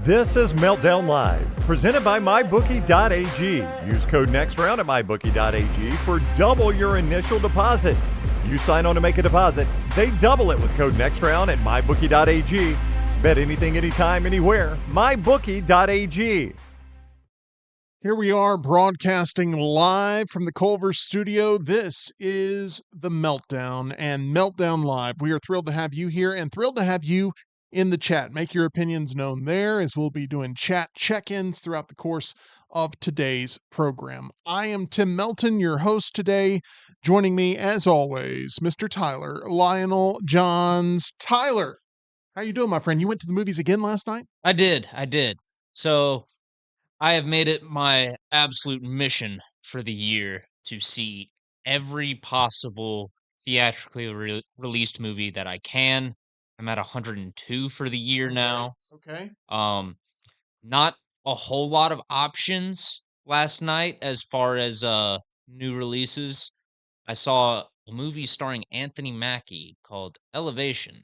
This is Meltdown Live, presented by MyBookie.ag. Use code NEXTROUND at MyBookie.ag for double your initial deposit. You sign on to make a deposit, they double it with code NEXTROUND at MyBookie.ag. Bet anything, anytime, anywhere. MyBookie.ag. Here we are broadcasting live from the Culver studio. This is the Meltdown and Meltdown Live. We are thrilled to have you here and thrilled to have you in the chat. Make your opinions known there as we'll be doing chat check-ins throughout the course of today's program. I am Tim Melton, your host today. Joining me, as always, Mr. Tyler Lionel Johns. Tyler, how you doing, my friend? You went to the movies again last night? I did. So I have made it my absolute mission for the year to see every possible theatrically released movie that I can. I'm at 102 for the year now. Okay. Not a whole lot of options last night as far as new releases. I saw a movie starring Anthony Mackie called Elevation.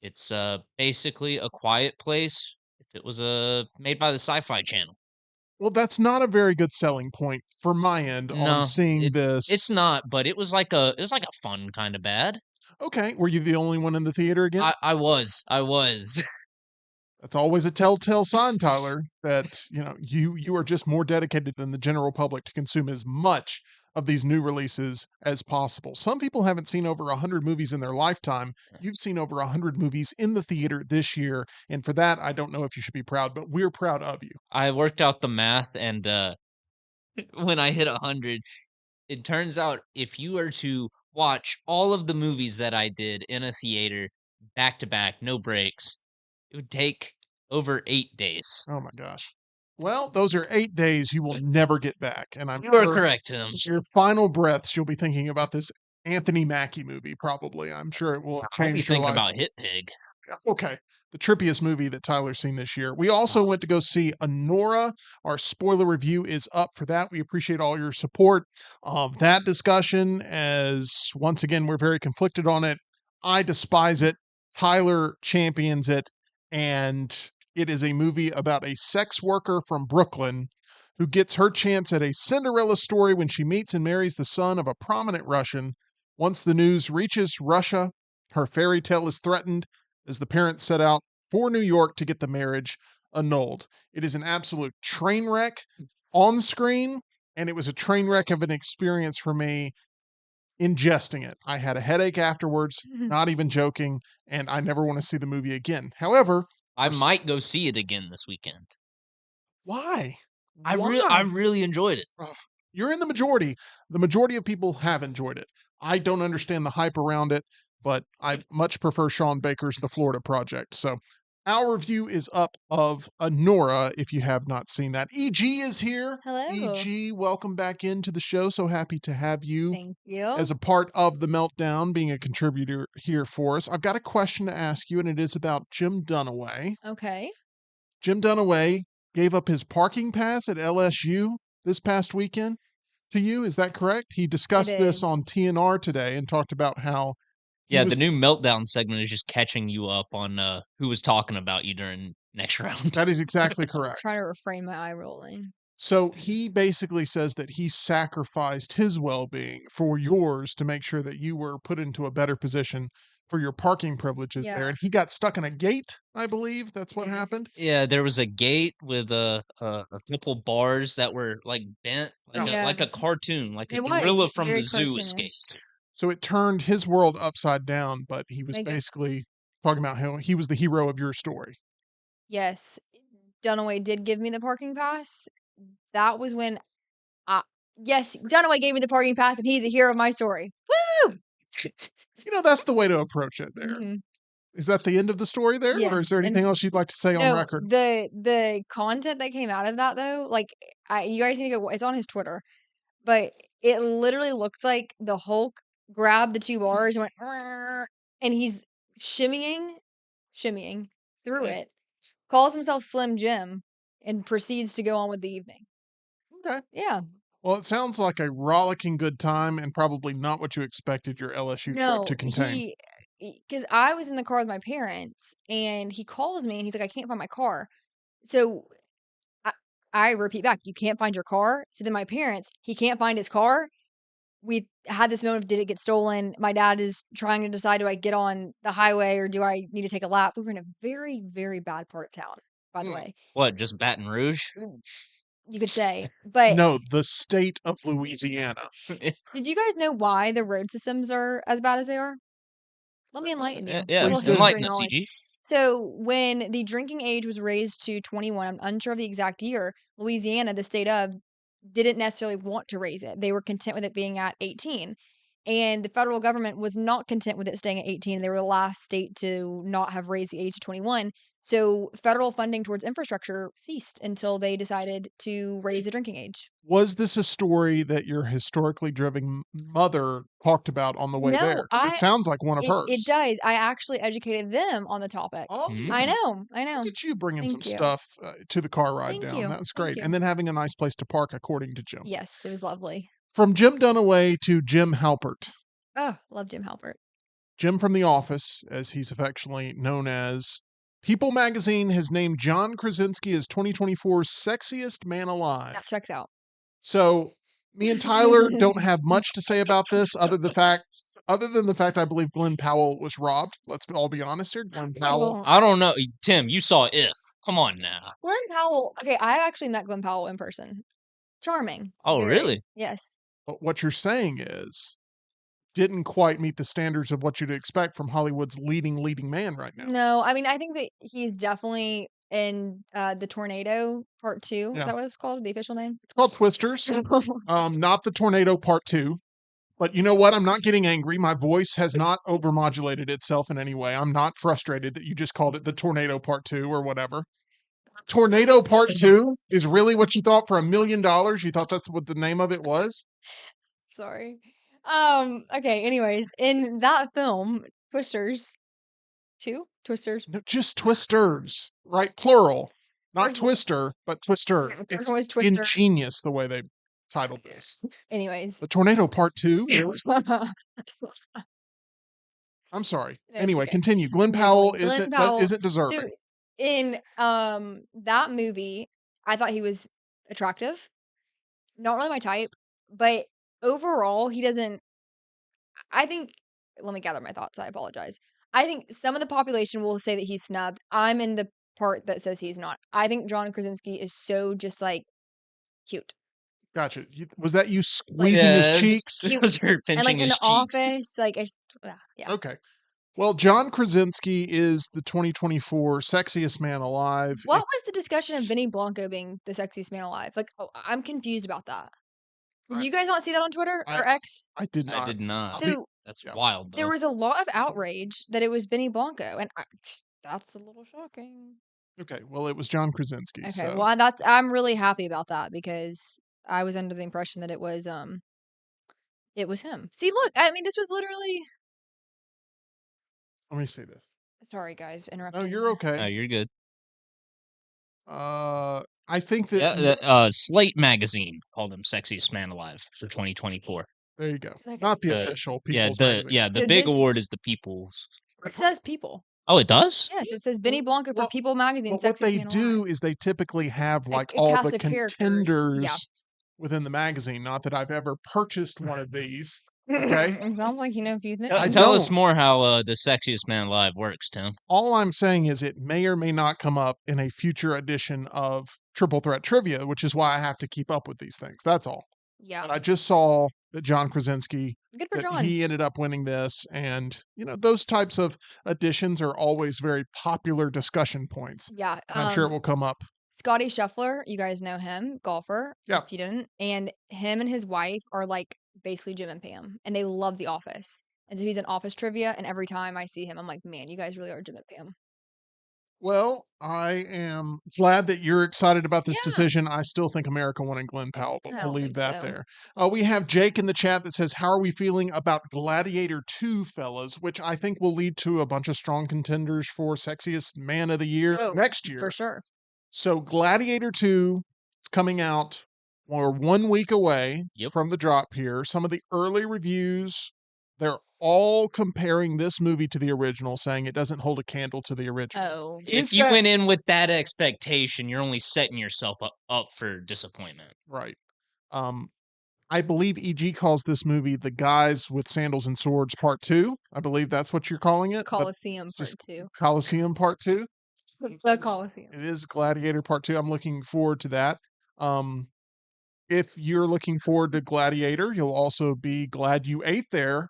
It's basically A Quiet Place if it was made by the Sci-Fi Channel. Well, that's not a very good selling point for my end on seeing this. It's not, but it was like a fun kind of bad. Okay. Were you the only one in the theater again? I was. That's always a telltale sign, Tyler, that you are just more dedicated than the general public to consume as much of these new releases as possible. Some people haven't seen over 100 movies in their lifetime. You've seen over 100 movies in the theater this year, and for that, I don't know if you should be proud, but we're proud of you. I worked out the math, and when I hit 100, it turns out if you were to watch all of the movies that I did in a theater back to back, no breaks, it would take over 8 days. Oh my gosh. Well, those are 8 days you will never get back, and I'm You are sure correct, Tim. your final breaths you'll be thinking about this Anthony Mackie movie. Probably, I'm sure it will have I'll be changed your thinking life. about Hit Pig. Okay, the trippiest movie that Tyler's seen this year. We also went to go see Anora. Our spoiler review is up for that. We appreciate all your support of that discussion, as once again we're very conflicted on it. I despise it. Tyler champions it, and it is a movie about a sex worker from Brooklyn who gets her chance at a Cinderella story when she meets and marries the son of a prominent Russian. Once the news reaches Russia, her fairy tale is threatened as the parents set out for New York to get the marriage annulled. It is an absolute train wreck on screen, and it was a train wreck of an experience for me ingesting it. I had a headache afterwards, not even joking, and I never want to see the movie again. However, I might go see it again this weekend. why? I Why? really enjoyed it. You're in the majority. The majority of people have enjoyed it. I don't understand the hype around it, but I much prefer Sean Baker's The Florida Project. So our review is up of Anora if you have not seen that. EG is here. Hello. EG, welcome back into the show. So happy to have you Thank you. as a part of the Meltdown, being a contributor here for us. I've got a question to ask you, and it is about Jim Dunaway. Okay. Jim Dunaway gave up his parking pass at LSU this past weekend to you. Is that correct? He discussed this on is. TNR today and talked about how Yeah, the new Meltdown segment is just catching you up on who was talking about you during next round. that is exactly correct. Trying to refrain my eye rolling. So he basically says that he sacrificed his well-being for yours to make sure that you were put into a better position for your parking privileges there. Yeah. And he got stuck in a gate, I believe. That's what happened. Yeah, there was a gate with a couple bars that were like bent, Yeah. like a cartoon, like a It was gorilla from very the zoo cartoonish. escaped. So it turned his world upside down, but he was Like- basically talking about how he was the hero of your story. Yes. Dunaway did give me the parking pass. That was when yes, Dunaway gave me the parking pass and he's a hero of my story. Woo! That's the way to approach it there. Mhm. Is that the end of the story there? Or is Yes, there anything and- else you'd like to say on No, record? the content that came out of that though, like you guys need to go. It's on his Twitter, but it literally looks like the Hulk grabbed the two bars and went, "Arr," and he's shimmying through it. Calls himself Slim Jim and proceeds to go on with the evening. Okay. Yeah. Well, it sounds like a rollicking good time and probably not what you expected your LSU No, trip to contain. because I was in the car with my parents and he calls me and he's like, I can't find my car. So I, I repeat back, you can't find your car. So then my parents, he can't find his car. We had this moment of did it get stolen? My dad is trying to decide, do I get on the highway or do I need to take a lap? We were in a very, very bad part of town, by the Mm. way. What, just Baton Rouge? You could say. But No, the state of Louisiana. did you guys know why the road systems are as bad as they are? Let me enlighten you. Yeah, A little Please do. history enlighten us, knowledge. CG. So when the drinking age was raised to 21, I'm unsure of the exact year, Louisiana, the state of, didn't necessarily want to raise it. They were content with it being at 18. And the federal government was not content with it staying at 18. They were the last state to not have raised the age to 21. So federal funding towards infrastructure ceased until they decided to raise the drinking age. Was this a story that your historically driven mother talked about on the way No, there? 'Cause it sounds like one of it hers. does. I actually educated them on the topic. Oh, I Mm. know. I know. look at you bringing some Thank you. stuff to the car ride Thank down. you. That was Thank great. you. And then having a nice place to park, according to Jim. Yes, it was lovely. From Jim Dunaway to Jim Halpert. Oh, love Jim Halpert. Jim from The Office, as he's affectionately known as. People magazine has named John Krasinski as 2024's sexiest man alive. That checks out. So me and Tyler don't have much to say about this other than the fact I believe Glenn Powell was robbed. Let's all be honest here. Glenn Powell. I don't know. Tim, you saw If. Come on now. Glenn Powell. Okay, I actually met Glenn Powell in person. Charming. Oh, Very. really? Yes. But what you're saying is didn't quite meet the standards of what you'd expect from Hollywood's leading man right now. No, I mean, I think that he's definitely in the Tornado Part 2. Yeah. Is that what it's called? The official name? It's called Twisters. Not the Tornado Part 2. But you know what? I'm not getting angry. My voice has not overmodulated itself in any way. I'm not frustrated that you just called it the Tornado Part 2 or whatever. Tornado Part 2 is really what you thought for $1 million? You thought that's what the name of it was? Sorry. Okay, anyways, in that film, Twisters 2? Twisters. No, just Twisters, right? Plural. Not First- Twister, but Twister. First It's one was Twister. ingenious the way they titled this. Anyways. The Tornado Part 2? I'm sorry. No, it's Anyway, okay. continue. Glenn Yeah, Powell Glenn Powell. isn't deserving. So in that movie, I thought he was attractive. Not really my type, but overall, he doesn't. I think. Let me gather my thoughts. I apologize. I think some of the population will say that he's snubbed. I'm in the part that says he's not. I think John Krasinski is so just like cute. Gotcha. Was that you squeezing his cheeks? It was her pinching And like in his the cheeks. office, like I just, yeah. Okay. Well, John Krasinski is the 2024 sexiest man alive. What was the discussion of Vinny Blanco being the sexiest man alive? Like, I'm confused about that. Did you guys not see that on Twitter or X? I did not. I did not. So That's Yeah. wild, though. there was a lot of outrage that it was Vinny Blanco, and that's a little shocking. Okay, well, it was John Krasinski. Okay, so. well, I'm really happy about that because I was under the impression that it was him. See, look, I mean, this was literally. Let me see this. Sorry, guys, interrupting. No, you're okay. No, you're good. I think that. Yeah, Slate magazine called him sexiest man alive for 2024. There you go. Like, Not the the- official Yeah, People's the Magazine. the So big this- award is the People's. It says people. Oh, it does? Yes, it says Vinny Blanco for well, People Magazine. But what sexiest they man do alive. is they typically have like a all cast the of characters, contenders yeah. within the magazine. Not that I've ever purchased one of these. Okay. It sounds like you know a few things. Tell us don't. more how the sexiest man alive works, Tim. All I'm saying is it may or may not come up in a future edition of Triple Threat Trivia, which is why I have to keep up with these things. That's all. Yeah, But I just saw that John Krasinski, good for that John. he ended up winning this. And, those types of additions are always very popular discussion points. Yeah, And I'm sure it will come up. Scotty Scheffler, you guys know him, golfer. Yeah. If you didn't, and him and his wife are like basically Jim and Pam, and they love The Office. And so he's in Office trivia, and every time I see him, I'm like, man, you guys really are Jim and Pam. Well, I am glad that you're excited about this Yeah. decision. I still think America won in Glenn Powell, but I we'll don't leave think that so. there. We have Jake in the chat that says, how are we feeling about Gladiator 2, fellas? Which I think will lead to a bunch of strong contenders for sexiest man of the year Oh, next year. For sure. So Gladiator 2 is coming out. We're 1 week away Yep. from the drop here. Some of the early reviews They're all comparing this movie to the original, saying it doesn't hold a candle to the original. Oh. If Is you that went in with that expectation, you're only setting yourself up for disappointment. right? Um, I believe EG calls this movie "The Guys with Sandals and Swords Part 2." I believe that's what you're calling it, but Coliseum it's Part just 2. Coliseum Part 2. The Coliseum. It is Gladiator Part 2. I'm looking forward to that. If you're looking forward to Gladiator, you'll also be glad you ate there,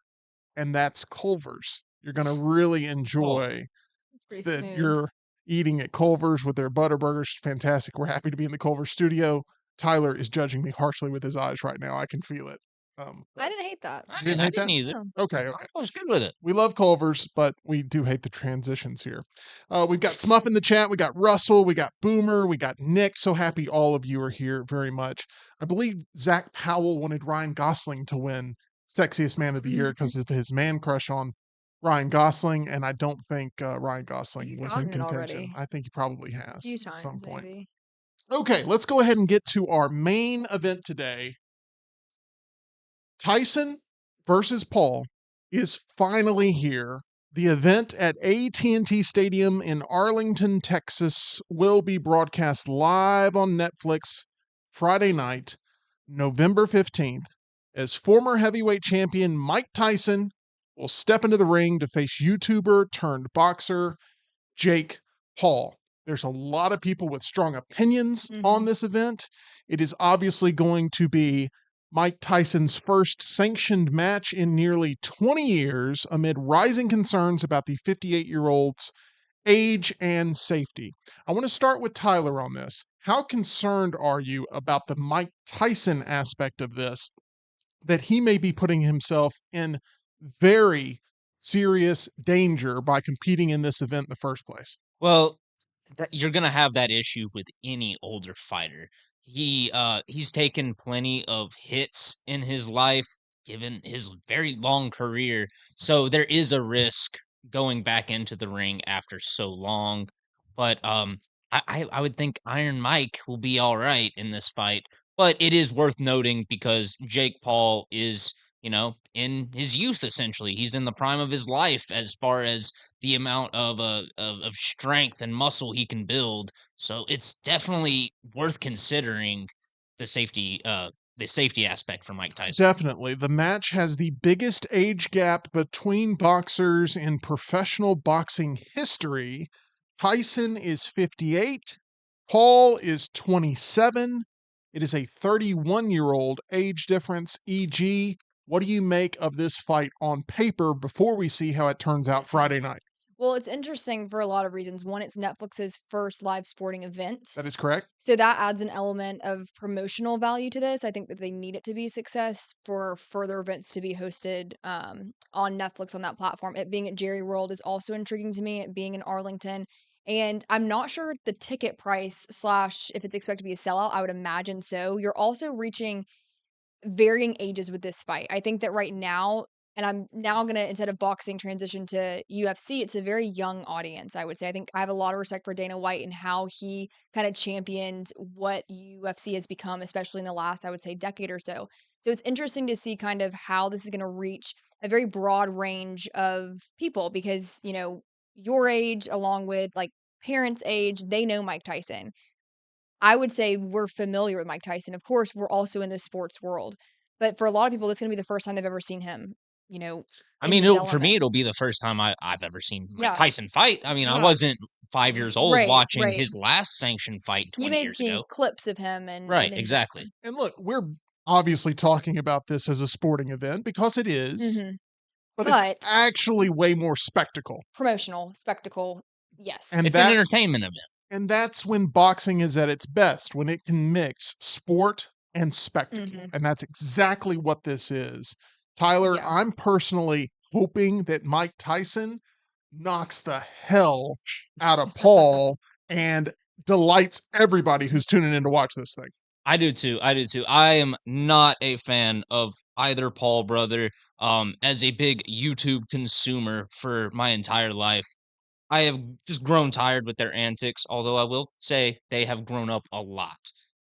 and that's Culver's. You're gonna really Oh, enjoy It's pretty that smooth. you're eating at Culver's with their butter burgers. Fantastic. We're happy to be in the Culver studio. Tyler is judging me harshly with his eyes right now. I can feel it. I But didn't hate that. I you didn't I hate didn't that? either. No. Okay, I okay. was good with it. We love Culver's, but we do hate the transitions here. We've got Smuff in the chat. We got Russell. We got Boomer. We got Nick. So happy all of you are here very much. I believe Zach Powell wanted Ryan Gosling to win Sexiest Man of the Year because of his man crush on Ryan Gosling. And I don't think Ryan Gosling He's was in gotten it contention. already. I think he probably A has few at some times, point. maybe. Okay, let's go ahead and get to our main event today. Tyson versus Paul is finally here. The event at AT&T Stadium in Arlington, Texas will be broadcast live on Netflix Friday night, November 15th, as former heavyweight champion Mike Tyson will step into the ring to face YouTuber turned boxer Jake Paul. There's a lot of people with strong opinions on this event. It is obviously going to be Mike Tyson's first sanctioned match in nearly 20 years amid rising concerns about the 58-year-old's age and safety. I want to start with Tyler on this. How concerned are you about the Mike Tyson aspect of this, that he may be putting himself in very serious danger by competing in this event in the first place? Well, you're gonna have that issue with any older fighter. He's taken plenty of hits in his life, given his very long career. So there is a risk going back into the ring after so long. But I would think Iron Mike will be all right in this fight. But it is worth noting because Jake Paul is, in his youth essentially. He's in the prime of his life as far as the amount of strength and muscle he can build. So it's definitely worth considering the safety the safety aspect for Mike Tyson. Definitely. The match has the biggest age gap between boxers in professional boxing history. Tyson is 58, Paul is 27. It is a 31-year-old age difference. EG, what do you make of this fight on paper before we see how it turns out Friday night? Well, it's interesting for a lot of reasons. One, it's Netflix's first live sporting event. That is correct. So that adds an element of promotional value to this. I think that they need it to be a success for further events to be hosted on Netflix on that platform. It being at Jerry World is also intriguing to me, it being in Arlington. And I'm not sure the ticket price slash if it's expected to be a sellout. I would imagine so. You're also reaching varying ages with this fight. I think that right now, and I'm now gonna instead of boxing transition to UFC, it's a very young audience, I would say. I think I have a lot of respect for Dana White and how he kind of championed what UFC has become, especially in the last, I would say, decade or so. So it's interesting to see kind of how this is gonna reach a very broad range of people because, your age along with like parents' age, they know Mike Tyson. I would say we're familiar with Mike Tyson. Of course, we're also in the sports world. But for a lot of people, that's gonna be the first time they've ever seen him, you know, I in mean, his for me, element. it'll be the first time I've ever seen Mike Yeah. Tyson fight. I mean, I Yeah. wasn't 5 years old Right, watching right. his last sanctioned fight You 20 may have years seen ago. clips of him and Right, then exactly. And look, we're obviously talking about this as a sporting event because it is, Mhm. but it's But actually way more spectacle. promotional, spectacle, yes. And It's an that's entertainment event. And that's when boxing is at its best, when it can mix sport and spectacle. Mhm. And that's exactly what this is. Tyler, Yeah. I'm personally hoping that Mike Tyson knocks the hell out of Paul and delights everybody who's tuning in to watch this thing. I do too. I do too. I am not a fan of either Paul brother. As a big YouTube consumer for my entire life, I have just grown tired with their antics, although I will say they have grown up a lot.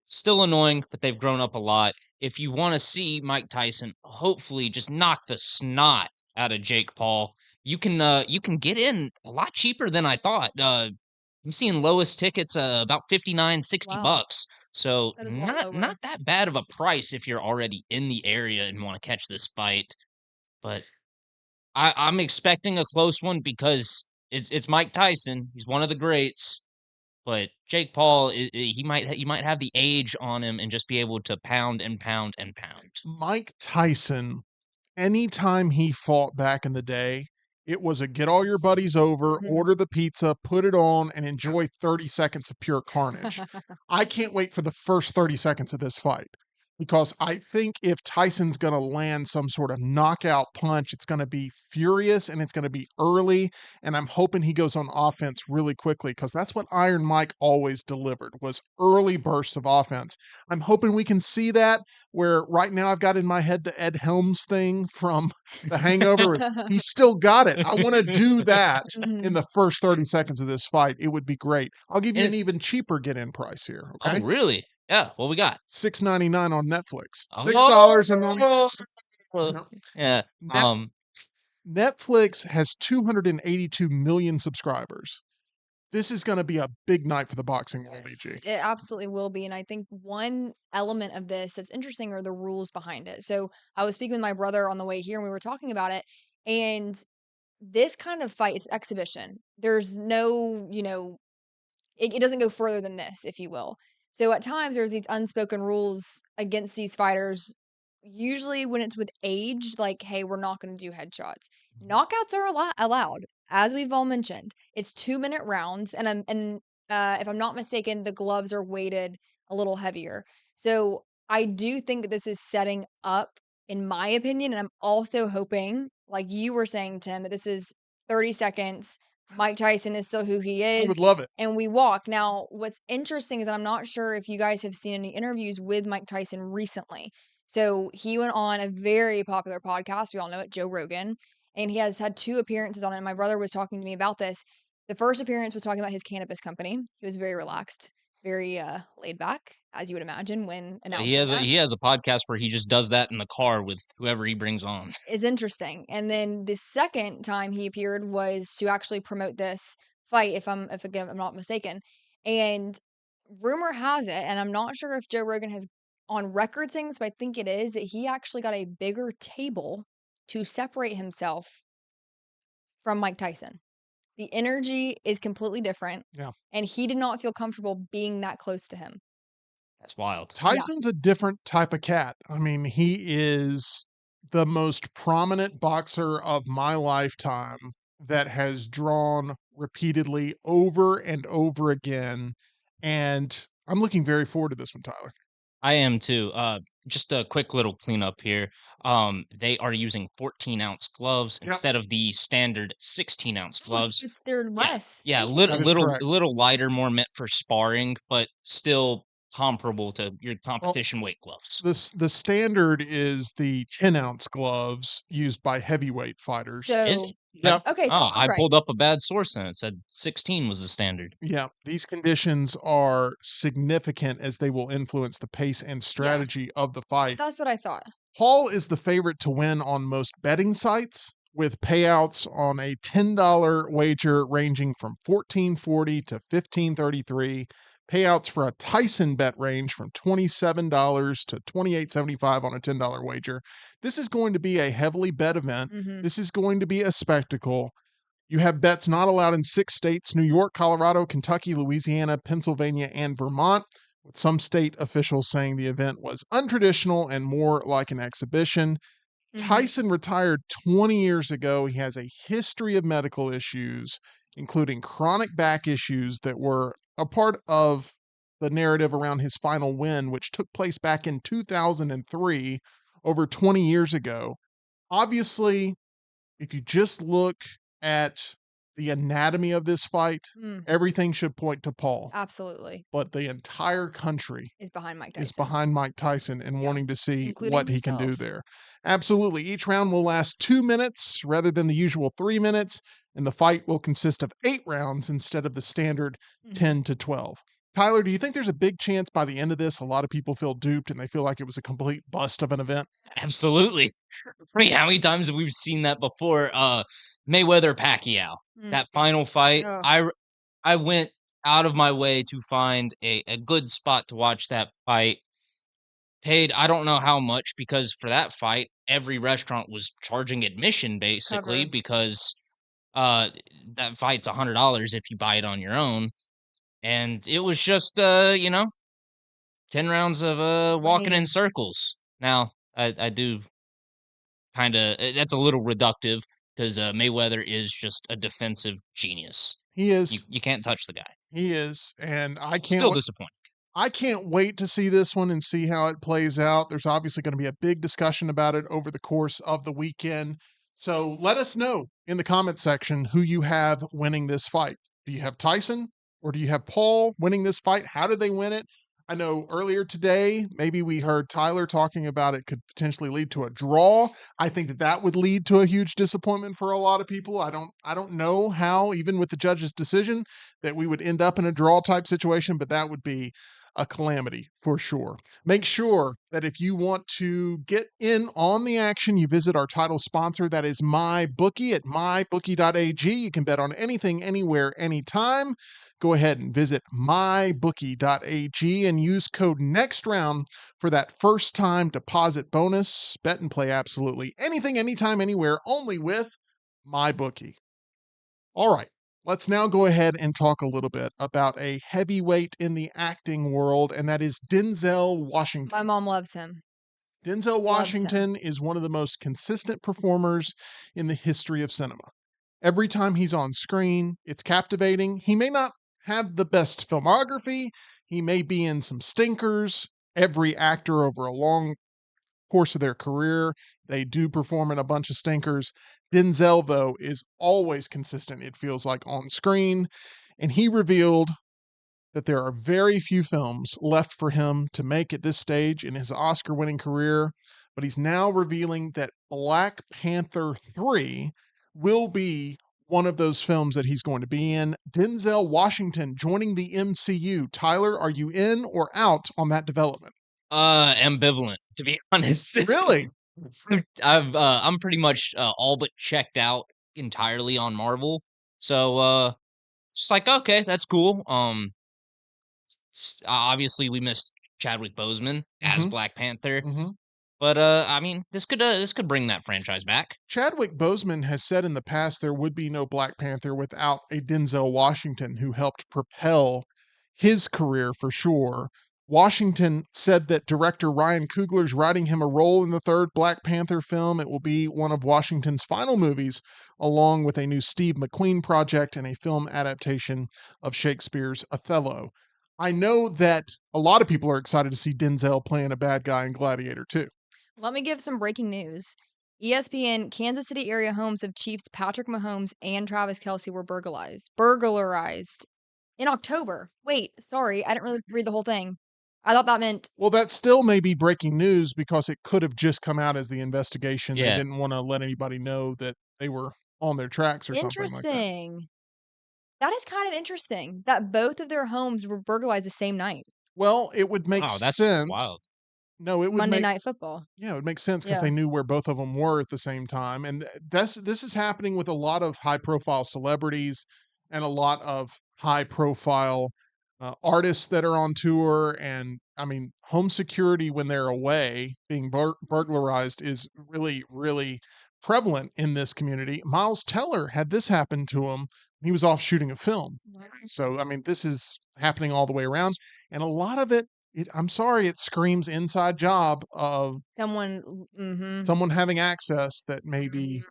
Still annoying, but they've grown up a lot. If you want to see Mike Tyson, hopefully just knock the snot out of Jake Paul. You can get in a lot cheaper than I thought. I'm seeing lowest tickets about 59, 60 Wow, bucks. So that is a lot not lower. that bad of a price if you're already in the area and want to catch this fight. But I'm expecting a close one because it's Mike Tyson. He's one of the greats. But Jake Paul, he might have the age on him and just be able to pound and pound and pound. Mike Tyson, anytime he fought back in the day, it was a get all your buddies over, Mhm. order the pizza, put it on, and enjoy 30 seconds of pure carnage. I can't wait for the first 30 seconds of this fight because I think if Tyson's going to land some sort of knockout punch, it's going to be furious and it's going to be early. And I'm hoping he goes on offense really quickly because that's what Iron Mike always delivered was early bursts of offense. I'm hoping we can see that where right now I've got in my head the Ed Helms thing from The Hangover is he still got it. I want to do that in Mhm. the first 30 seconds of this fight. It would be great. I'll give you an And even cheaper get-in price here, oh, okay? really? Yeah. What we got? $6.99 on Netflix. Oh, $6.99. No. yeah. Net Netflix has 282 million subscribers. This is going to be a big night for the boxing world, Yes, EG. it absolutely will be. And I think one element of this that's interesting are the rules behind it. So I was speaking with my brother on the way here and we were talking about it. And this kind of fight, it's exhibition. There's no, it doesn't go further than this, if you will. So at times there's these unspoken rules against these fighters. Usually when it's with age, like, hey, we're not going to do headshots. Knockouts are allowed, as we've all mentioned. It's 2-minute rounds, and if I'm not mistaken, the gloves are weighted a little heavier. So I do think that this is setting up, in my opinion, and I'm also hoping, like you were saying, Tim, that this is 30 seconds. Mike Tyson is still who he I is would love it. and we walk. Now, what's interesting is that I'm not sure if you guys have seen any interviews with Mike Tyson recently. So he went on a very popular podcast. We all know it, Joe Rogan, and he has had 2 appearances on it. And my brother was talking to me about this. The first appearance was talking about his cannabis company. He was very relaxed, very laid back, as you would imagine when announcing that. He has a podcast where he just does that in the car with whoever he brings on. Is interesting. And then the second time he appeared was to actually promote this fight, if again I'm not mistaken. And rumor has it, and I'm not sure if Joe Rogan has on record saying this, but I think it is, that he actually got a bigger table to separate himself from Mike Tyson. The energy is completely different, Yeah. and he did not feel comfortable being that close to him. That's wild. Tyson's a different type of cat. I mean, he is the most prominent boxer of my lifetime that has drawn repeatedly over and over again. And I'm looking very forward to this one, Tyler. I am too. Just a quick little cleanup here. They are using 14-ounce gloves Yep. instead of the standard 16-ounce gloves. They're Yeah, less. yeah, That is correct. little lighter, more meant for sparring, but still comparable to your Well, competition weight gloves. the standard is the 10-ounce gloves used by heavyweight fighters. Is So it? Yep. okay, so Oh, I was I right. pulled up a bad source and it said 16 was the standard. Yeah, these conditions are significant as they will influence the pace and Yeah, strategy of the fight. that's what I thought. Paul is the favorite to win on most betting sites, with payouts on a $10 wager ranging from $14.40 to $15.33. Payouts for a Tyson bet range from $27 to $28.75 on a $10 wager. This is going to be a heavily bet event. Mhm. This is going to be a spectacle. You have bets not allowed in 6 states: New York, Colorado, Kentucky, Louisiana, Pennsylvania, and Vermont, with some state officials saying the event was untraditional and more like an exhibition. Mhm. Tyson retired 20 years ago. He has a history of medical issues, including chronic back issues that were a part of the narrative around his final win, which took place back in 2003, over 20 years ago. Obviously, if you just look at the anatomy of this fight, Mm, everything should point to Paul. absolutely. But the entire country Is behind Mike is Tyson. behind Mike Tyson and Yeah, wanting to see including what he can do himself. there. Absolutely. Each round will last 2 minutes rather than the usual 3 minutes, and the fight will consist of 8 rounds instead of the standard Mhm. 10 to 12. Tyler, do you think there's a big chance by the end of this, a lot of people feel duped and they feel like it was a complete bust of an event? Absolutely. I mean, how many times have we seen that before? Mayweather Pacquiao, Mm. that final fight. Ugh. I went out of my way to find a good spot to watch that fight. Paid I don't know how much because for that fight, every restaurant was charging admission basically Cover. because uh that fight's $100 if you buy it on your own. And it was just 10 rounds of walking in Lame. circles. Now, I do kind of that's a little reductive because Mayweather is just a defensive genius. He You is. you can't touch the guy. He is. And Still disappointing. I can't wait to see this one and see how it plays out. There's obviously going to be a big discussion about it over the course of the weekend. So let us know in the comment section who you have winning this fight. Do you have Tyson or do you have Paul winning this fight? How did they win it? I know earlier today, maybe we heard Tyler talking about it could potentially lead to a draw. I think that that would lead to a huge disappointment for a lot of people. I don't know how, even with the judge's decision, that we would end up in a draw type situation, but that would be a calamity for sure. Make sure that if you want to get in on the action, you visit our title sponsor, that is MyBookie at mybookie.ag. You can bet on anything, anywhere, anytime. Go ahead and visit mybookie.ag and use code NEXTROUND for that first time deposit bonus. Bet and play absolutely anything, anytime, anywhere, only with MyBookie. All right. Let's now go ahead and talk a little bit about a heavyweight in the acting world, and that is Denzel Washington. My mom loves him. Denzel Loves him. Washington is one of the most consistent performers in the history of cinema. Every time he's on screen, it's captivating. He may not have the best filmography, he may be in some stinkers. Every actor over a long course of their career, they do perform in a bunch of stinkers. Denzel, though, is always consistent, it feels like, on screen. And he revealed that there are very few films left for him to make at this stage in his Oscar winning career. But he's now revealing that Black Panther 3 will be one of those films that he's going to be in. Denzel Washington joining the MCU. Tyler, are you in or out on that development? Ambivalent, to be honest. Really? I'm pretty much all but checked out entirely on Marvel. So just like okay, that's cool. Obviously we missed Chadwick Boseman as Mhm. Black Panther, Mm-hmm. but I mean this could bring that franchise back. Chadwick Boseman has said in the past there would be no Black Panther without a Denzel Washington who helped propel his career for sure. Washington said that director Ryan Coogler's writing him a role in the third Black Panther film. It will be one of Washington's final movies, along with a new Steve McQueen project and a film adaptation of Shakespeare's Othello. I know that a lot of people are excited to see Denzel playing a bad guy in Gladiator too. Let me give some breaking news. ESPN Kansas City area homes of Chiefs Patrick Mahomes and Travis Kelce were burglarized in October. Wait, sorry, I didn't really read the whole thing. I thought that meant Well, that still may be breaking news because it could have just come out as the investigation. They Yeah. didn't want to let anybody know that they were on their tracks or something like that. interesting. That is kind of interesting that both of their homes were burglarized the same night. Well, it would make Wow, that's sense. wild. No, it would Monday make Night Football. yeah, it would make sense because Yeah. they knew where both of them were at the same time. And this is happening with a lot of high profile celebrities and a lot of high profile artists that are on tour. And I mean, home security when they're away being burglarized is really, really prevalent in this community. Miles Teller had this happen to him. He was off shooting a film. So, I mean, this is happening all the way around. And a lot of I'm sorry, it screams inside job of Mm-hmm. someone having access that maybe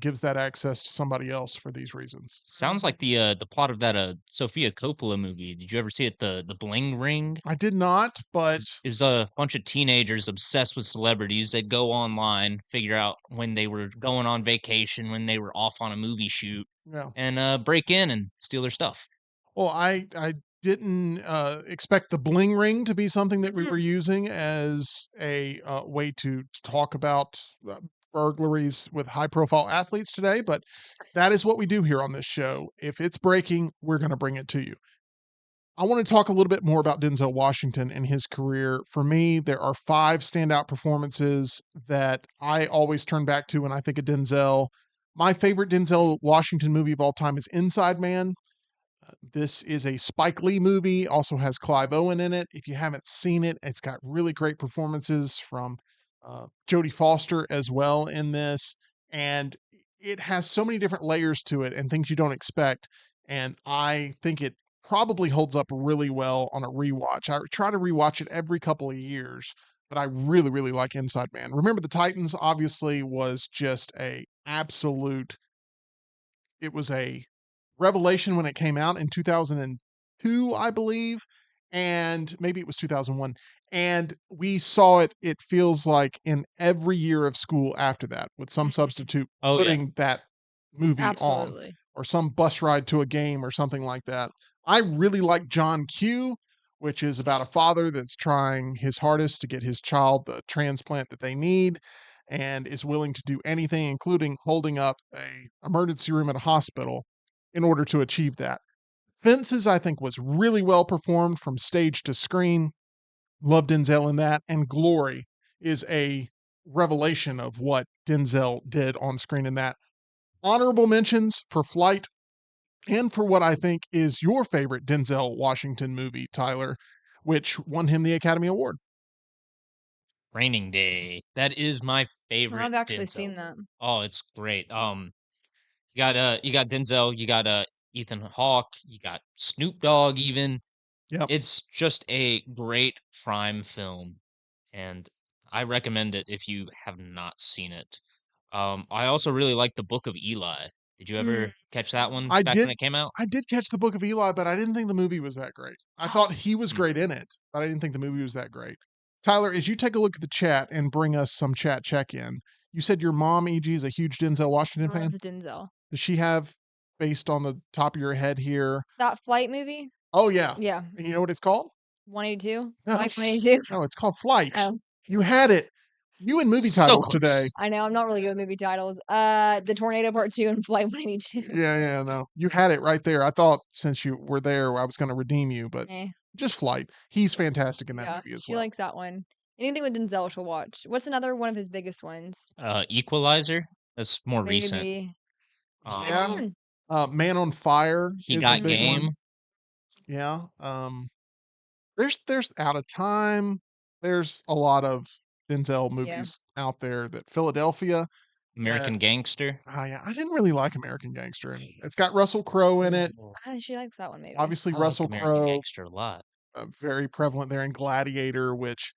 gives that access to somebody else for these reasons. Sounds like the plot of that Sofia Coppola movie. Did you ever see it? The Bling Ring. I did not, but Is a bunch of teenagers obsessed with celebrities. They'd go online, figure out when they were going on vacation, when they were off on a movie shoot, yeah. and break in and steal their stuff. Well, I didn't expect the bling ring to be something that we Mhm. were using as a way to talk about burglaries with high profile athletes today, but that is what we do here on this show. If it's breaking, we're going to bring it to you. I want to talk a little bit more about Denzel Washington and his career. For me, there are 5 standout performances that I always turn back to when I think of Denzel. My favorite Denzel Washington movie of all time is Inside Man. This is a Spike Lee movie, also has Clive Owen in it. If you haven't seen it, it's got really great performances from Jodie Foster as well in this. And it has so many different layers to it and things you don't expect. And I think it probably holds up really well on a rewatch. I try to rewatch it every couple of years, but I really, really like Inside Man. Remember the Titans obviously was just a absolute, it was a revelation when it came out in 2002, I believe, and maybe it was 2001. And we saw it, it feels like, in every year of school after that, with some substitute Oh yeah. putting that movie on, Absolutely. or some bus ride to a game or something like that. I really like John Q, which is about a father that's trying his hardest to get his child the transplant that they need and is willing to do anything, including holding up a emergency room at a hospital in order to achieve that. Fences, I think, was really well performed from stage to screen. Love Denzel in that. And Glory is a revelation of what Denzel did on screen in that. Honorable mentions for Flight and for what I think is your favorite Denzel Washington movie, Tyler, which won him the Academy Award. Raining Day. That is my favorite I've actually Denzel seen movie. that. Oh, it's great. You got Denzel, you got Ethan Hawke, you got Snoop Dogg even. Yep. It's just a great crime film, and I recommend it if you have not seen it. I also really like The Book of Eli. Did you Mm. ever catch that one I back when did it came out? I did catch the Book of Eli, but I didn't think the movie was that great. I thought he was Hmm. great in it, but I didn't think the movie was that great. Tyler, as you take a look at the chat and bring us some chat check-in, you said your mom, EG, is a huge Denzel Washington fan. Loves Denzel. Does she have, based on the top of your head here? That Flight movie? Oh, yeah. Yeah. And you know what it's called? 182? No. Flight 182? No, it's called Flight. Oh, You had it. You and movie So titles today. close. I know. I'm not really good with movie titles. The Tornado Part 2 and Flight 182. Yeah, no. You had it right there. I thought since you were there, I was going to redeem you, but Eh, just Flight. He's fantastic in that yeah. movie as She well. likes that one. Anything with Denzel she'll watch. What's another one of his biggest ones? Equalizer. That's more recent. Maybe. Yeah. Hmm. Man on Fire He is a got big game. one. Yeah. There's Out of Time. There's a lot of Denzel Yeah. movies out there that Philadelphia. American Gangster. Yeah, I didn't really like American Gangster. And it's got Russell Crowe in it. Oh, She likes that one, maybe. Obviously, I like Russell American Crowe, Gangster a lot. very prevalent there in Gladiator, which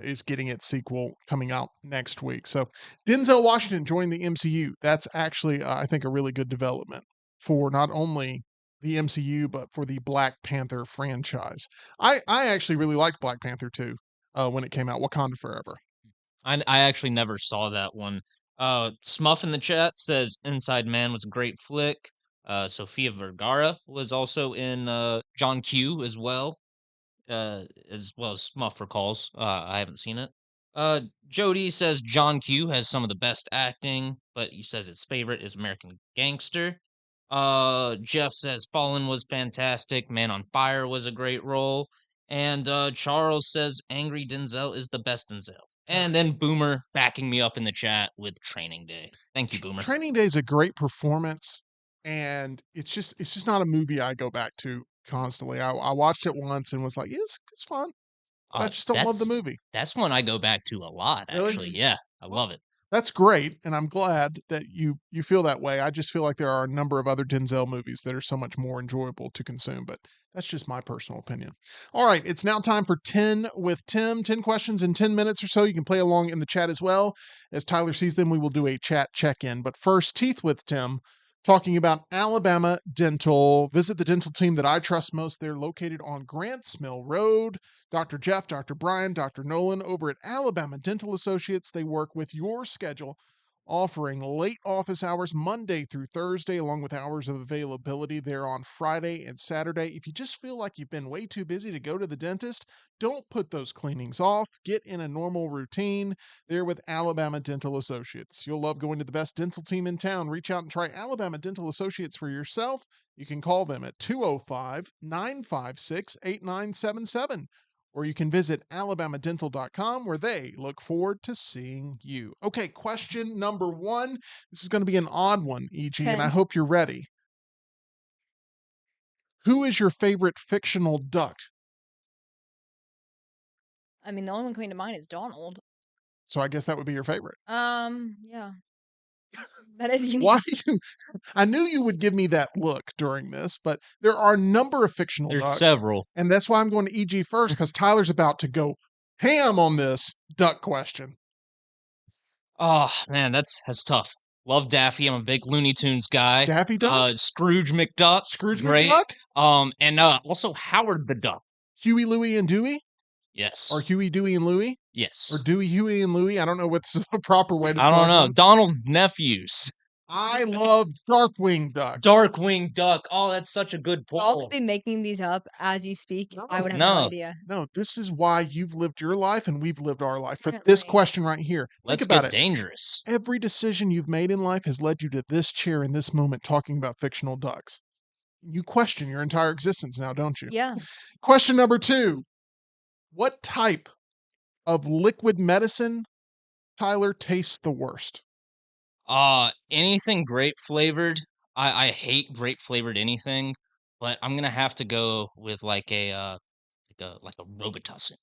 is getting its sequel coming out next week. So Denzel Washington joined the MCU. That's actually, I think, a really good development for not only the MCU but for the Black Panther franchise. I actually really liked Black Panther too when it came out. Wakanda Forever. I actually never saw that one. Smuff in the chat says Inside Man was a great flick. Sofia Vergara was also in John Q as well as Smuff recalls. I haven't seen it. Jody says John Q has some of the best acting, but he says his favorite is American Gangster. Jeff says Fallen was fantastic. Man on Fire was a great role. And Charles says Angry Denzel is the best Denzel. And then Boomer backing me up in the chat with Training Day. Thank you, Boomer. Training Day is a great performance, and it's just not a movie I go back to constantly. I watched it once and was like, yeah, it's fun, but I just don't love the movie. That's one I go back to a lot, Really? actually. Yeah, I Well, love it. that's great, and I'm glad that you feel that way. I just feel like there are a number of other Denzel movies that are so much more enjoyable to consume, but that's just my personal opinion. All right, it's now time for 10 with Tim. 10 questions in 10 minutes or so. You can play along in the chat as well. As Tyler sees them, we will do a chat check-in. But first, Teeth with Tim, talking about Alabama Dental. Visit the dental team that I trust most. They're located on Grants Mill Road. Dr. Jeff, Dr. Brian, Dr. Nolan over at Alabama Dental Associates. They work with your schedule offering late office hours Monday through Thursday, along with hours of availability there on Friday and Saturday. If you just feel like you've been way too busy to go to the dentist, don't put those cleanings off. Get in a normal routine there with Alabama Dental Associates. You'll love going to the best dental team in town. Reach out and try Alabama Dental Associates for yourself. You can call them at 205 956 8977. Or you can visit alabamadental.com, where they look forward to seeing you. Okay, question number 1. This is going to be an odd one, E.G., and I Okay. hope you're ready. Who is your favorite fictional duck? I mean, the only one coming to mind is Donald. So I guess that would be your favorite. Yeah. That is Why unique. you? I knew you would give me that look during this, but there are a number of fictional There's ducks, several. and that's why I'm going to E.G. first, because Tyler's about to go ham on this duck question. Oh man, that's tough. Love Daffy. I'm a big Looney Tunes guy. Daffy Duck? Scrooge McDuck. Scrooge Great. McDuck? And also Howard the Duck. Huey, Louie, and Dewey? Yes. Or Huey, Dewey, and Louie? Yes. Or Dewey, Huey, and Louie? I don't know what's the proper way to I call don't know. them. Donald's nephews. I love Darkwing Duck. Darkwing Duck. Oh, that's such a good Y'all pull. could be making these up as you speak. I would have No. no idea. No, this is why you've lived your life and we've lived our life. For this Apparently. question right here, Let's think about get it. dangerous. Every decision you've made in life has led you to this chair in this moment talking about fictional ducks. You question your entire existence now, don't you? Yeah. Question number 2. What type of liquid medicine, Tyler, tastes the worst? Anything grape flavored. I hate grape flavored anything, but I'm gonna have to go with like a Robitussin.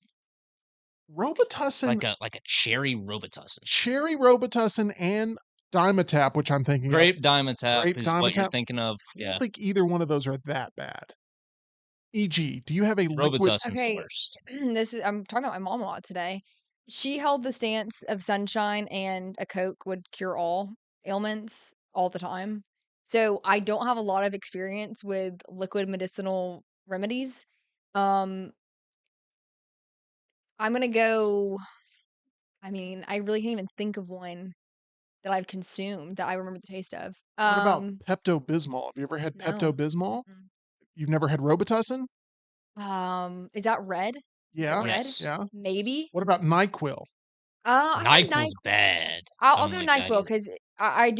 Robitussin, Like a cherry Robitussin. cherry Robitussin, and Dimetapp, which I'm thinking of. Grape Dimetapp Grape is what you're Dimetapp? thinking of. I don't Yeah. think either one of those are that bad. E.g., do you have a liquid? Robitussin's the Okay. worst. I'm talking about my mom a lot today. She held the stance of sunshine and a Coke would cure all ailments all the time. So I don't have a lot of experience with liquid medicinal remedies. Um, I'm gonna go. I mean, I really can't even think of one that I've consumed that I remember the taste of. What about Pepto-Bismol? Have you ever had No. Pepto-Bismol? Mm. You've never had Robitussin? Is that red? Yeah. Red? Yes. Yeah. Maybe. What about NyQuil? I've had NyQuil's bad. I'll Don't go like that NyQuil either. because I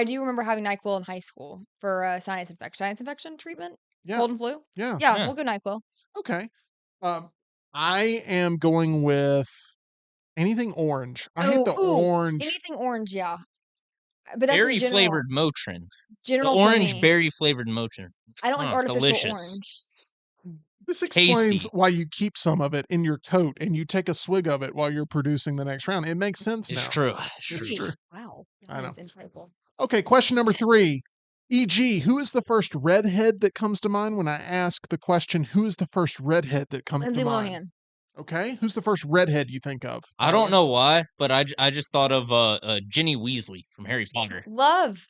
do remember having NyQuil in high school for sinus infection treatment, Yeah. cold and flu. Yeah. Yeah, Yeah. we'll go NyQuil. Okay. I am going with anything orange. I hate the orange. Anything orange, yeah. But that's in Berry general. flavored Motrin. The General for orange me. berry flavored Motrin. I don't like artificial Delicious. orange. This explains Tasty. why you keep some of it in your coat and you take a swig of it while you're producing the next round. It makes sense It's now. true. It's It's true. true. Wow, I that know. is incredible. Okay, question number 3. E.g., who is the first redhead that comes to mind when I ask the question, who is the first redhead that comes Lindsay to mind? Lohan. Okay, who's the first redhead you think of? I don't Tyler? know why, but I just thought of Ginny Weasley from Harry Potter. Love.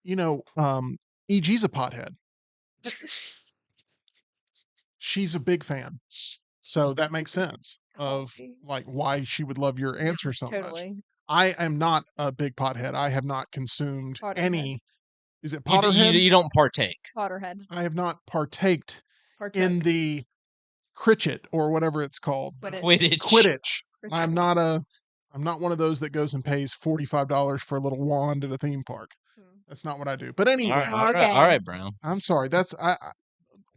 You know, E.g.'s a pothead. She's a big fan. So that makes sense of like why she would love your answer so much. Totally. I am not a big pothead. I have not consumed Potterhead. any. Is it You, Potterhead? you don't partake. Potterhead. I have not partaked Partook. in the Critchet or whatever it's called. Quidditch. Quidditch. I'm not one of those that goes and pays $45 for a little wand at a theme park. That's not what I do. But anyway, All Okay. right, Brown. I'm sorry. That's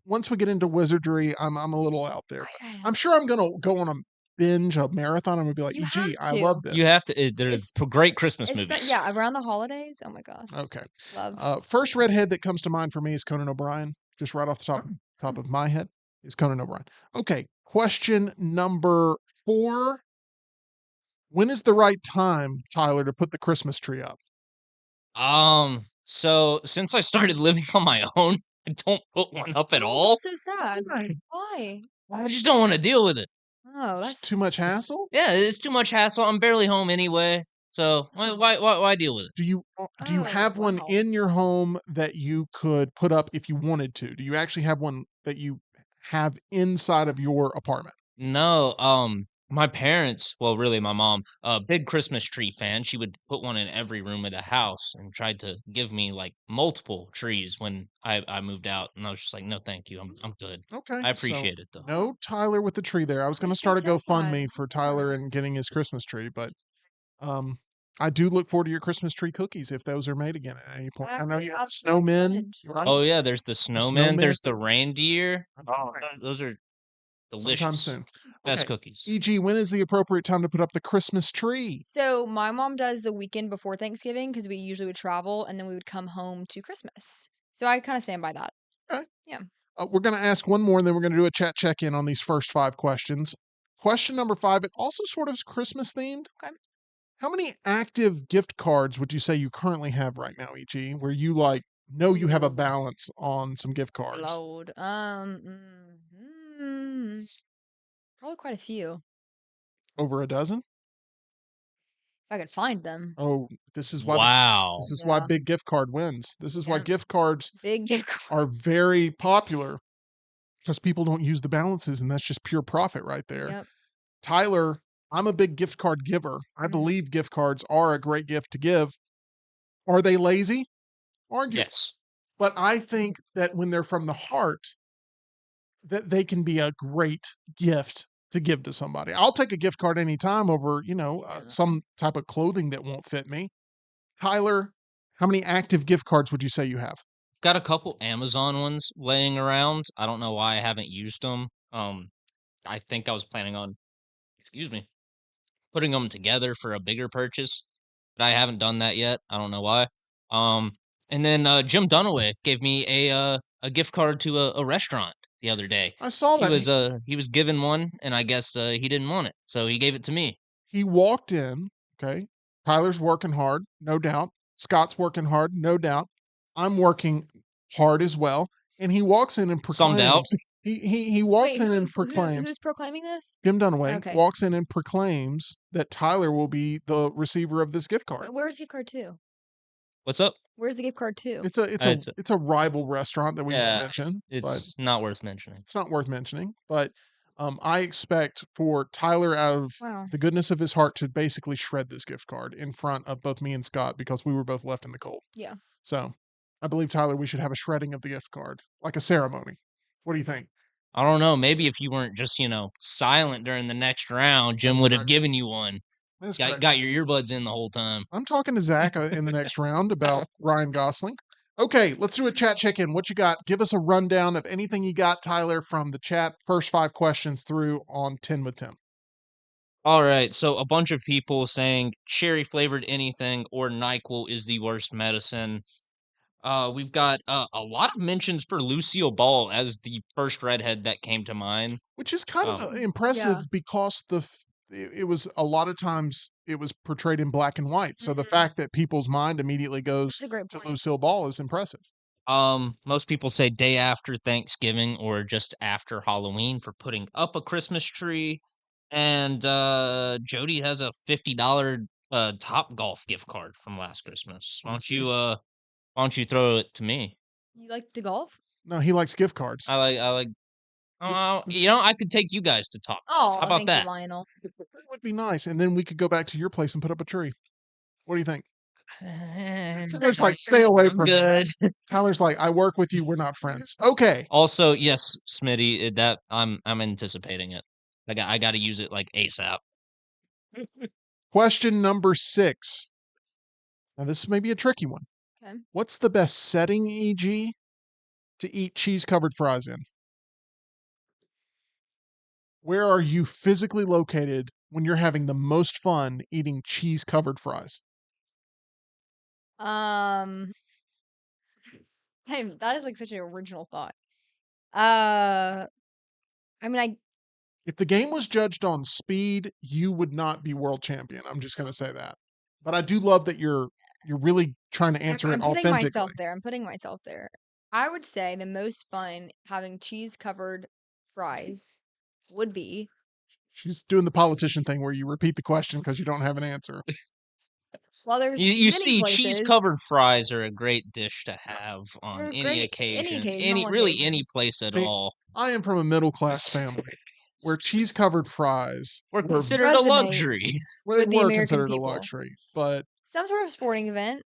once we get into wizardry, I'm a little out there. Okay. I'm sure I'm gonna go on a binge, a marathon. I'm gonna be like, You gee, have I to. love this. You have to. There's It's- great Christmas It's movies. yeah, around the holidays. Oh my gosh. Okay. Love. First redhead that comes to mind for me is Conan O'Brien. Just right off the top of my head is Conan O'Brien. Okay. Question number 4. When is the right time, Tyler, to put the Christmas tree up? So since I started living on my own, I don't put one up at Oh, all. that's so sad. Why? Why? I just don't want to deal with it. Oh, It's that's too much hassle? Yeah, it's too much hassle. I'm barely home anyway. So why deal with it? Do you Oh, have one wow. in your home that you could put up if you wanted to? Do you actually have one that you have inside of your apartment? No, My parents, well, really my mom, a big Christmas tree fan. She would put one in every room of the house and tried to give me like multiple trees when I moved out. And I was just like, no, thank you. I'm good. Okay, I so appreciate it though. no Tyler with the tree there. I was going to Makes me start a so sad. GoFundMe for Tyler and getting his Christmas tree, but um, I do look forward to your Christmas tree cookies if those are made again at any point. I know you have snowmen, right? Oh yeah, there's the The snowman, snowmen there's the reindeer. oh, Those are sometime delicious. soon. Best Okay, cookies. EG, when is the appropriate time to put up the Christmas tree? So my mom does the weekend before Thanksgiving because we usually would travel and then we would come home to Christmas. So I kind of stand by that. Okay. Yeah. We're going to ask one more, and then we're going to do a chat check-in on these first 5 questions. Question number 5, it also sort of is Christmas themed. Okay. How many active gift cards would you say you currently have right now, EG, where you like know you have a Ooh. balance on some gift cards? Load. Probably quite a few. Over a dozen? If I could find them. Oh, this is why Wow. this is why Yeah. big gift card wins. This is why Yeah. gift cards Big gift card. are very popular because people don't use the balances, and that's just pure profit right there. Yep. Tyler, I'm a big gift card giver. I Mhm. believe gift cards are a great gift to give. Are they lazy? Arguably. Yes. But I think that when they're from the heart, that they can be a great gift to give to somebody. I'll take a gift card anytime over, Yeah. some type of clothing that won't fit me. Tyler, how many active gift cards would you say you have? Got a couple Amazon ones laying around. I don't know why I haven't used them. I think I was planning on, excuse me, putting them together for a bigger purchase, but I haven't done that yet. I don't know why. Um, and then Jim Dunaway gave me a gift card to a restaurant the other day. I saw that. He was given one, and I guess he didn't want it, so he gave it to me. He walked in, okay? Tyler's working hard, no doubt. Scott's working hard, no doubt. I'm working hard as well. And he walks in and Some doubt. proclaims, he walks Wait, in and proclaims, who's proclaiming this? Jim Dunaway Okay. walks in and proclaims that Tyler will be the receiver of this gift card. Where's the gift card to? What's up? Where's the gift card to? It's a It's it's a rival restaurant that we won't yeah, mention, but it's not worth mentioning. it's not worth mentioning. But I expect for Tyler, out of Wow. the goodness of his heart, to basically shred this gift card in front of both me and Scott because we were both left in the cold. Yeah. So I believe, Tyler, we should have a shredding of the gift card, like a ceremony. What do you think? I don't know. Maybe if you weren't just, silent during the next round, Jim That's would have correct. given you one. That's Got correct. got your earbuds in the whole time. I'm talking to Zach in the next round about Ryan Gosling. Okay, let's do a chat check-in. What you got? Give us a rundown of anything you got, Tyler, from the chat. First 5 questions through on 10 with Tim. All right, so a bunch of people saying cherry flavored anything or NyQuil is the worst medicine. We've got a lot of mentions for Lucille Ball as the first redhead that came to mind. Which is kind of impressive because it was a lot of times it was portrayed in black and white. So the Mhm. fact that people's mind immediately goes That's a great to point. Lucille Ball is impressive. Most people say day after Thanksgiving or just after Halloween for putting up a Christmas tree. And Jody has a $50 Top Golf gift card from last Christmas. Jeez. Why don't you throw it to me? You like to golf? No, he likes gift cards. I like This- I could take you guys to Top Golf. Oh, How about thank that? you, Lionel. That would be nice. And then we could go back to your place and put up a tree. What do you think? Tyler's like, stay away I'm from me. good. Tyler's like, I work with you. We're not friends. Okay. Also, yes, Smitty, that I'm anticipating it. I got to use it like ASAP. Question number 6. Now, this may be a tricky one. Okay. What's the best setting, EG, to eat cheese covered fries in? Where are you physically located when you're having the most fun eating cheese covered fries? Um, hey, that is like such an original thought. I mean, I If the game was judged on speed, you would not be world champion. I'm just going to say that. But I do love that you're really trying to answer I'm it putting myself authentically. there. I'm putting myself there. I would say the most fun having cheese covered fries would be She's doing the politician thing where you repeat the question because you don't have an answer. well, there's You many see, places. cheese covered fries are a great dish to have on They're any great any occasion, occasional really occasion. any place at See, all. I am from a middle class family. where cheese covered fries We're were, considered a Resonate. luxury. well, they with the were American considered a people. luxury, but Some sort of sporting event.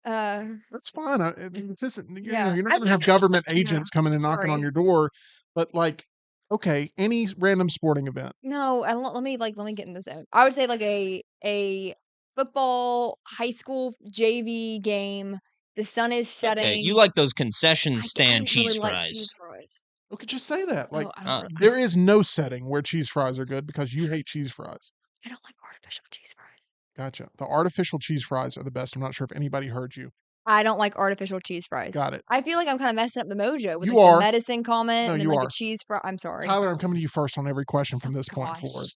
that's fine. It's just, Yeah. you're not going to have government Yeah, agents coming and knocking on sorry. your door, but like, okay, any random sporting event. No, I don't, let me get in the zone. I would say like a football high school JV game. The sun is setting. Okay, you like those concession I stand don't really cheese like cheese fries. fries. Okay, just say that. Like, Oh, I don't. Uh, Really, there is no setting where cheese fries are good because you hate cheese fries. I don't like artificial cheese fries. Gotcha. The artificial cheese fries are the best. I'm not sure if anybody heard you. I don't like artificial cheese fries. Got it. I feel like I'm kind of messing up the mojo with You like the are. medicine comment No, and then you like are. the cheese fry. I'm sorry. Tyler, I'm coming to you first on every question from Oh, this point forward. gosh.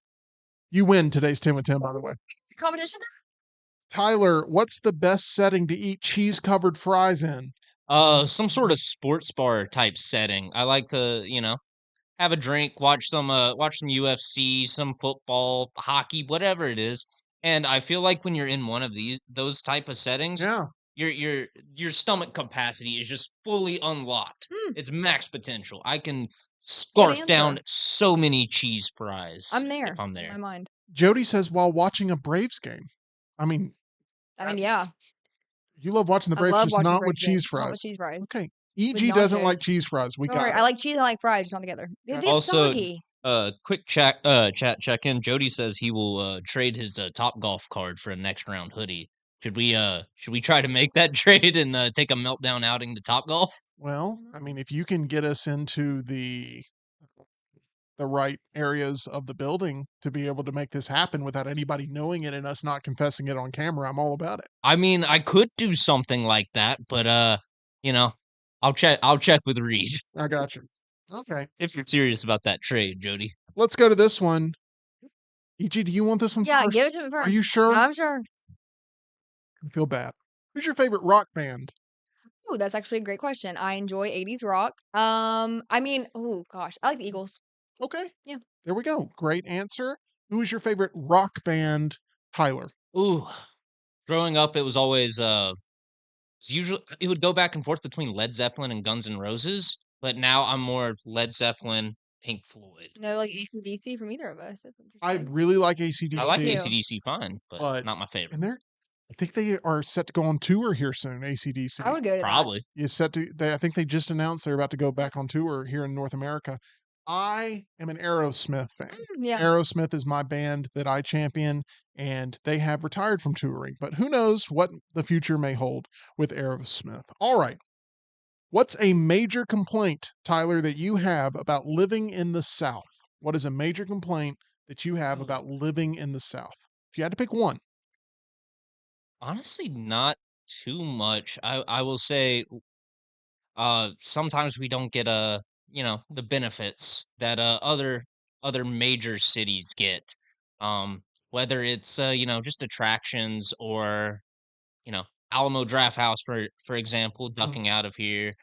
You win today's 10 with 10, by the way. Competition? Tyler, what's the best setting to eat cheese covered fries in? some sort of sports bar type setting. I like to, have a drink, watch some UFC, some football, hockey, whatever it is. And I feel like when you're in one of those type of settings, Yeah. your stomach capacity is just fully unlocked. Hmm. It's max potential. I can Good scarf down answer. so many cheese fries I'm there if I'm in there. my mind. Jody says while watching a Braves game. I mean, Yeah. you love watching the I Braves, love just watching not with Braves games, cheese not fries. with cheese fries. Okay. With EG doesn't like nachos. cheese fries. We Sorry, got I it. like cheese and I like fries, just not together. They get Also, soggy. quick chat check in. Jody says he will trade his Top Golf card for a next round hoodie. Should we try to make that trade and take a meltdown outing to Top Golf? Well, I mean, if you can get us into the right areas of the building to be able to make this happen without anybody knowing it and us not confessing it on camera, I'm all about it. I mean, I could do something like that, but you know, I'll check with Reed I got you. Okay. if you're serious about that trade, Jody. Let's go to this one. EG, do you want this one Yeah, first? give it to me first. Are you sure? I'm sure. I feel bad. Who's your favorite rock band? Oh, that's actually a great question. I enjoy 80s rock. I mean, oh gosh, I like the Eagles. Okay. Yeah. There we go. Great answer. Who is your favorite rock band, Tyler? Ooh, growing up, it was always usually it would go back and forth between Led Zeppelin and Guns N' Roses, but now I'm more Led Zeppelin, Pink Floyd. No, like AC/DC from either of us. That's I interesting. really like I like AC/DC, too. AC/DC fine, but but not my favorite. and I think they are set to go on tour here soon. AC/DC I would go to that. Probably. is set to. I think they just announced they're about to go back on tour here in North America. I am an Aerosmith fan. Yeah. Aerosmith is my band that I champion, and they have retired from touring. But who knows what the future may hold with Aerosmith? All right. What's a major complaint, Tyler, that you have about living in the South? What is a major complaint that you have Ooh. about living in the South? If you had to pick one. Honestly, not too much. I will say sometimes we don't get the benefits that other major cities get. Whether it's just attractions or Alamo Draft House for example, ducking out of here,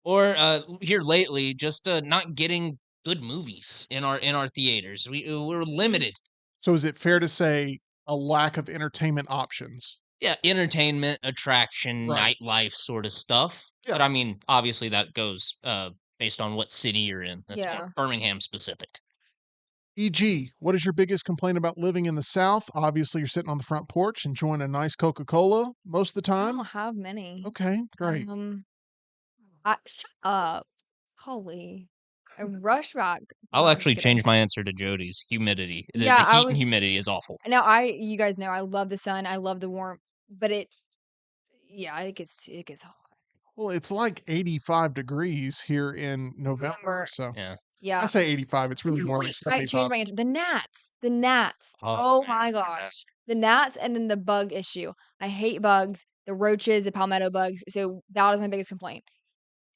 or here lately just not getting good movies in our theaters. We're limited. So is it fair to say a lack of entertainment options? Yeah, entertainment, attraction, Right. nightlife sort of stuff. But Yeah. I mean, obviously that goes based on what city you're in. That's Yeah. Birmingham specific. E.g., what is your biggest complaint about living in the South? Obviously, you're sitting on the front porch enjoying a nice Coca-Cola most of the I time. don't have many. Okay, great. Shut up. Holy. A rush back. I'll No, I'm just actually kidding. change my answer to Jody's. Humidity. The Yeah, I heat and was humidity is awful. now you guys know I love the sun, I love the warmth, but yeah, it gets hot. Well, it's like 85 degrees here in November, November. so I Yeah. Yeah. say 85. It's really more like Wait, I changed 75. my answer. The gnats. The gnats. Oh, Oh my gosh. The gnats and then the bug issue. I hate bugs, the roaches, the palmetto bugs. So that is my biggest complaint.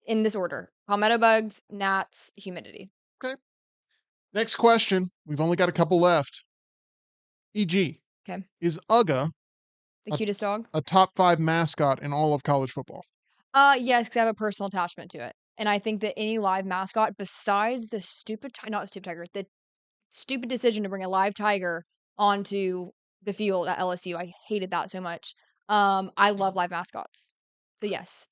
In this order. Palmetto bugs, gnats, humidity. Okay. Next question. We've only got a couple left. E.g., Okay. is UGA The A- cutest dog? a top 5 mascot in all of college football? Yes, because I have a personal attachment to it. And I think that any live mascot besides the not stupid tiger, the stupid decision to bring a live tiger onto the field at LSU. I hated that so much. I love live mascots. So yes.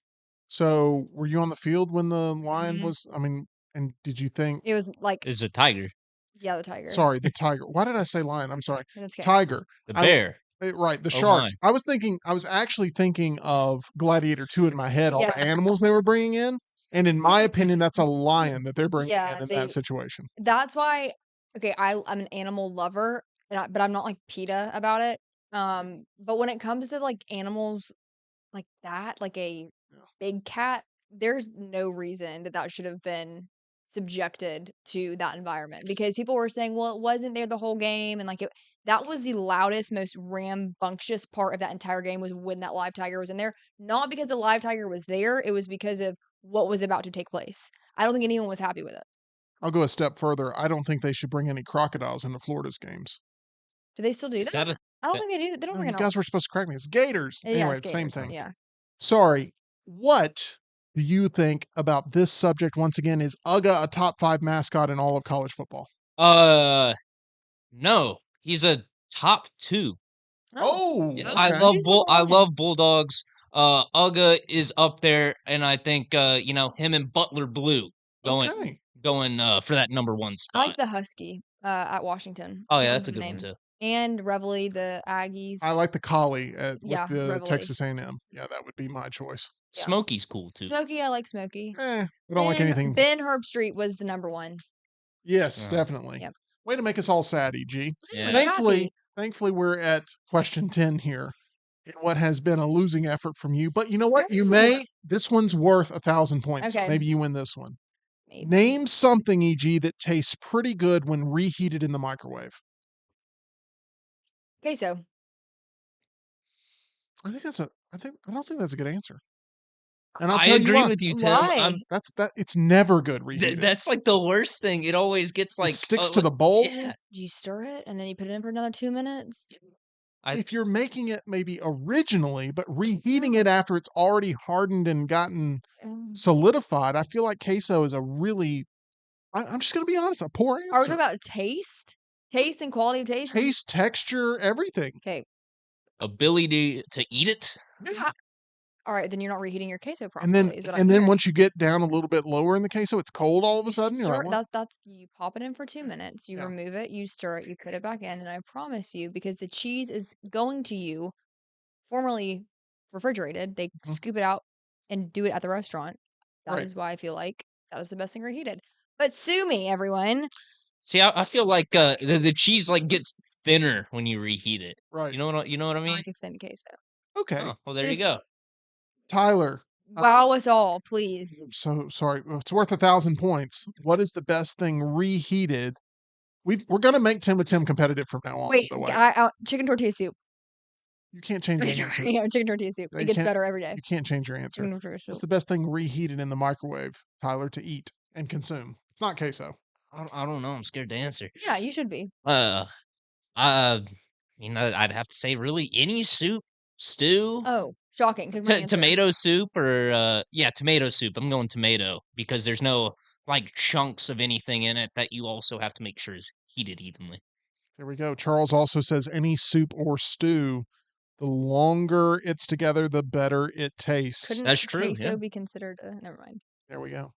So, were you on the field when the lion Mhm. was? I mean, And did you think? It was like, Is a tiger. yeah, the tiger. Sorry, the tiger. Why did I say lion? I'm sorry. That's okay. Tiger. The I bear. right, the Oh sharks. my. I was actually thinking of Gladiator 2 in my head, all the Yeah. animals they were bringing in, and in my opinion, that's a lion that they're bringing Yeah, in that situation. that's why. Okay, I'm an animal lover, but I'm not like PETA about it. But when it comes to like animals like that, like a Yeah. big cat, there's no reason that should have been subjected to that environment because people were saying, well, it wasn't there the whole game, and like that was the loudest, most rambunctious part of that entire game was when that live tiger was in there. Not because the live tiger was there, it was because of what was about to take place. I don't think anyone was happy with it. I'll go a step further. I don't think they should bring any crocodiles into Florida's games. Do they still do Is that? that a I don't that- think they do. They don't No, bring you it guys were supposed to correct me. It's gators. Yeah, Anyway, it's it's the same gators. thing. Yeah. Sorry. What do you think about this subject? Once again, is UGA a top 5 mascot in all of college football? No, he's a top 2. Oh, Yeah, okay. I love Bulldogs. Uga is up there, and I think him and Butler Blue going Okay. for that number 1 I spot. like the husky at Washington. Oh I yeah, can't that's a remember good the one name. too. And Reveille, the Aggies. I like the collie with Yeah, the Reveille. Texas A&M. Yeah, that would be my choice. Yeah. Smokey's cool too. Smokey, I like Smokey. I don't like anything. Ben Herbstreet was the number 1. Yes, Uh, definitely. Yep. Way to make us all sad, EG. Yeah. I'm Thankfully, we're at question 10 here in what has been a losing effort from you. But you know what? This one's worth 1,000 points. Okay. Maybe you win this one. Maybe. Name something, EG, that tastes pretty good when reheated in the microwave. Queso. I don't think that's a good answer. And I'll I tell you agree why. with you, Tim. Why? It's never good reheated. That's like the worst thing. It always gets It like sticks to the bowl. Yeah. Do you stir it and then you put it in for another 2 minutes? If you're making it maybe originally, but reheating it after it's already hardened and gotten solidified, I feel like queso is a really, I'm just going to be honest, a poor Are we answer. talking about taste? Taste and quality of taste? Taste, texture, everything. Okay. ability to eat it. All right, then you're not reheating your queso properly. And then is what I'm and then hearing. once you get down a little bit lower in the queso, it's cold all of a sudden. You're like, what? That's you pop it in for 2 minutes, you Yeah. remove it, you stir it, you put it back in, and I promise you, because the cheese is going to you, formerly refrigerated, they Mhm. scoop it out and do it at the restaurant. That Right. is why I feel like that is the best thing reheated. But sue me, everyone. See, I feel like the cheese like gets thinner when you reheat it. Right. You know what I I mean? like a thin queso. Okay. Oh, well, there you Just- go. Tyler, Wow us all, please. so sorry. It's worth 1,000 points. What is the best thing reheated? We're going to make Tim with Tim competitive from now on. Wait, by the way. chicken tortilla soup. You can't change your answer. Yeah, chicken tortilla soup. No, It you gets can't- better every day. You can't change your answer. Chicken tortilla What's soup. the best thing reheated in the microwave, Tyler, to eat and consume? It's not queso. I don't know. I'm scared to answer. Yeah, you should be. I'd have to say really any soup, stew, Oh, shocking. Took my answer. tomato soup, or tomato soup. I'm going tomato because there's no like chunks of anything in it that you also have to make sure is heated evenly. There we go. Charles also says any soup or stew, the longer it's together, the better it tastes. Couldn't That's true, queso yeah. be considered? Never mind. There we go.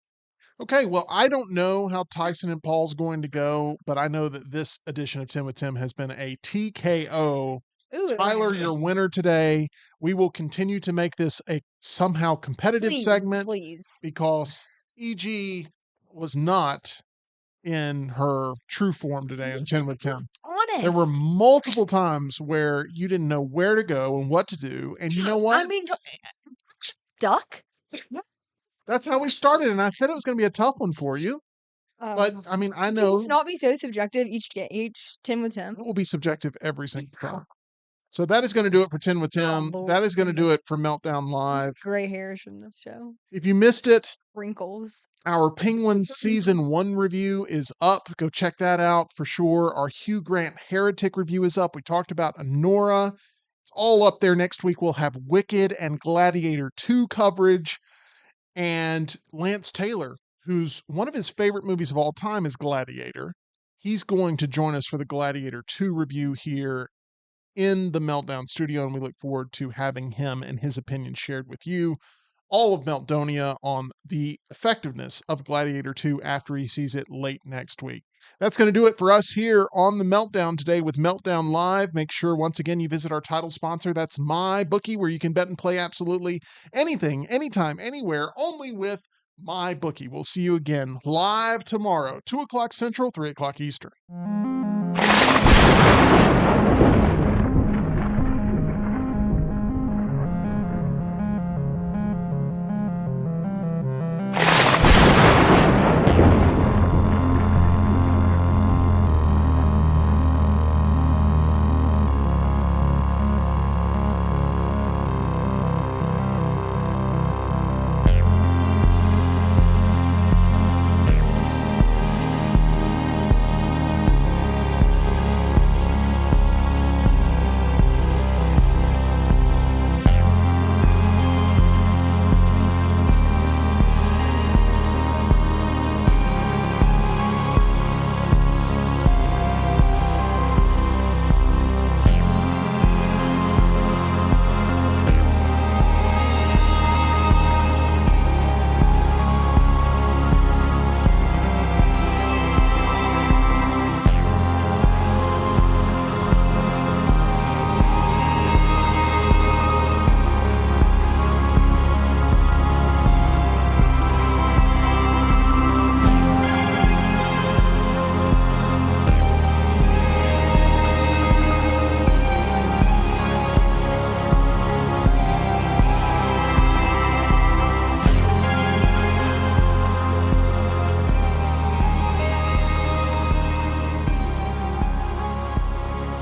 Okay, well, I don't know how Tyson and Paul's going to go, but I know that this edition of Tim with Tim has been a TKO. Ooh, Tyler, your winner today. We will continue to make this a somehow competitive please, segment please. because EG was not in her true form today on 10 with 10. Honest. There were multiple times where you didn't know where to go and what to do. And you know what? I mean, duck. That's how we started. And I said it was going to be a tough one for you. But I mean, I know Let's not be so subjective each 10 with 10. it will be subjective every single time. So that is going to do it for 10 with Tim. Lord. That is going to do it for Meltdown Live. Gray hairs from the show. If you missed it, Wrinkles. our Penguins Season 1 review is up. Go check that out for sure. Our Hugh Grant Heretic review is up. We talked about Honora. It's all up there. Next week, we'll have Wicked and Gladiator 2 coverage. And Lance Taylor, who's one of his favorite movies of all time is Gladiator. He's going to join us for the Gladiator 2 review here in the Meltdown studio, and we look forward to having him and his opinion shared with you. all of Meltdonia on the effectiveness of Gladiator 2 after he sees it late next week. That's going to do it for us here on the Meltdown today with Meltdown Live. Make sure, once again, you visit our title sponsor. That's MyBookie, where you can bet and play absolutely anything, anytime, anywhere, only with MyBookie. We'll see you again live tomorrow, 2 o'clock Central, 3 o'clock Eastern.